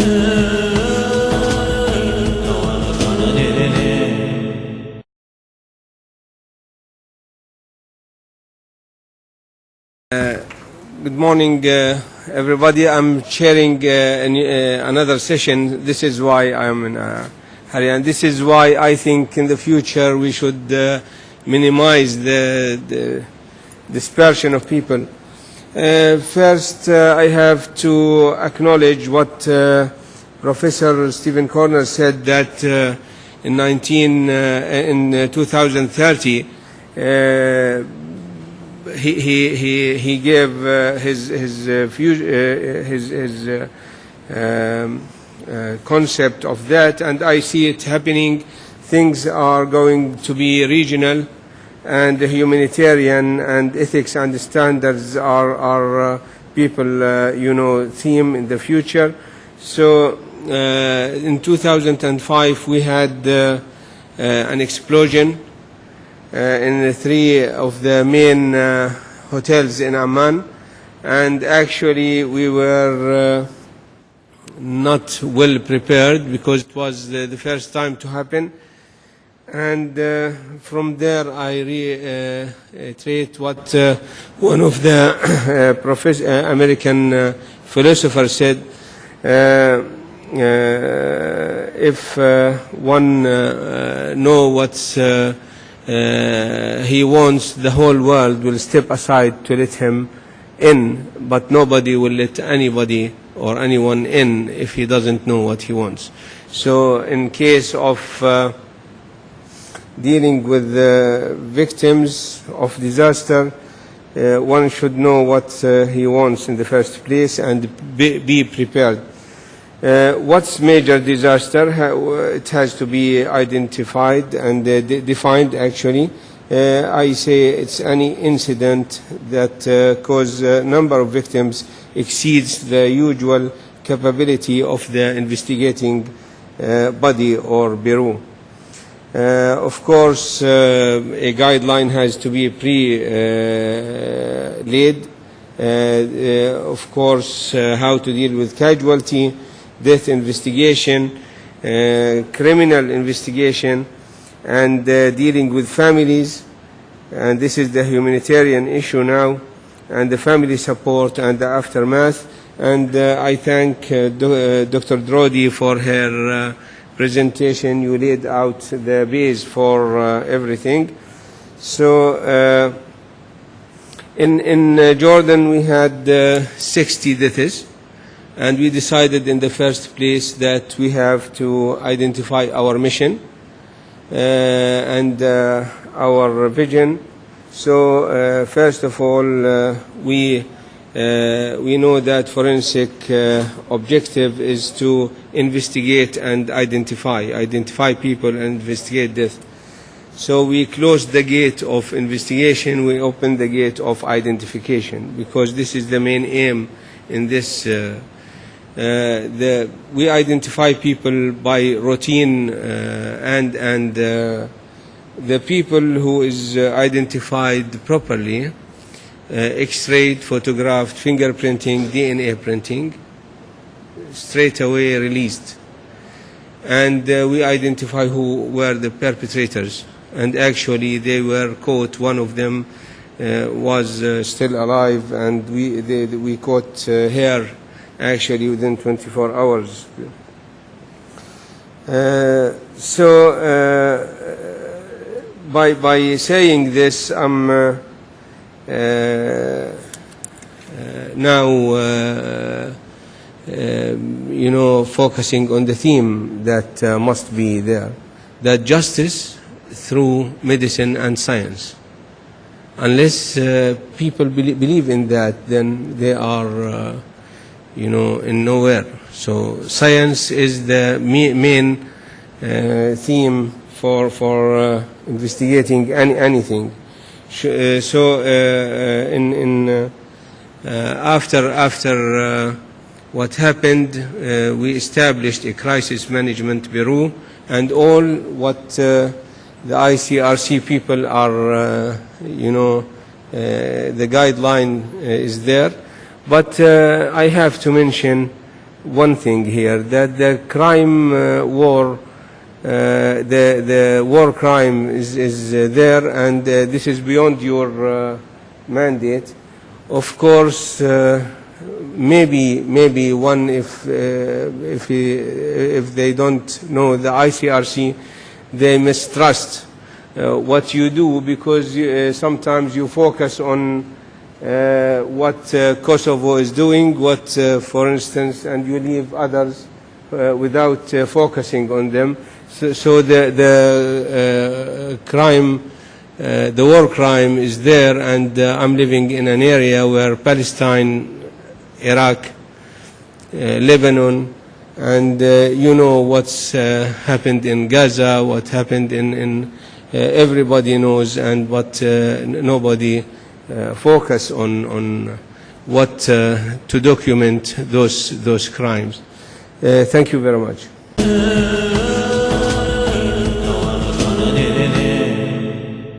Good morning, everybody. I'm chairing another session. This is why I'm in hurry, and this is why I think in the future we should minimize the dispersion of people. First, I have to acknowledge what Professor Stephen Corner said, that in 2030 he gave his concept of that, and I see it happening. Things are going to be regional, and humanitarian and ethics and standards are people theme in the future. So in 2005 we had an explosion in 3 of the main hotels in Amman, and actually we were not well prepared because it was the first time to happen. And from there I reiterate what one of the American philosophers said. If one know what he wants, the whole world will step aside to let him in, but nobody will let anybody or anyone in if he doesn't know what he wants. So in case of dealing with the victims of disaster, one should know what he wants in the first place and be prepared. What's major disaster? It has to be identified and defined, actually. I say it's any incident that cause number of victims exceeds the usual capability of the investigating body or bureau. Of course, a guideline has to be pre-laid. Of course, how to deal with casualty, death investigation, criminal investigation, and dealing with families. And this is the humanitarian issue now, and the family support and the aftermath. And I thank Dr. Drodi for her presentation. You laid out the base for everything. So in Jordan we had 60 deaths, and we decided in the first place that we have to identify our mission and our vision. So first of all, we know that forensic objective is to investigate and identify people and investigate death. So we closed the gate of investigation, we opened the gate of identification, because this is the main aim in this. We identify people by routine, and the people who is identified properly, X-rayed, photographed, fingerprinting, DNA printing, straight away released. And we identify who were the perpetrators. And actually they were caught. One of them was still alive, and we caught her actually within 24 hours. By saying this, I'm now focusing on the theme that must be there, that justice through medicine and science. Unless people believe in that, then they are in nowhere. So science is the main theme for investigating anything. So after what happened, we established a crisis management bureau, and all what the ICRC people are, the guideline is there. But I have to mention one thing here, that the crime war, the war crime is there, and this is beyond your mandate. Of course, maybe one, if they don't know the ICRC, they mistrust what you do, because sometimes you focus on what Kosovo is doing, what, for instance, and you leave others without focusing on them. So the crime, the war crime is there, and I'm living in an area where Palestine, Iraq, Lebanon, and you know what's happened in Gaza, what happened in everybody knows, and what nobody focus on what to document those crimes. Thank you very much.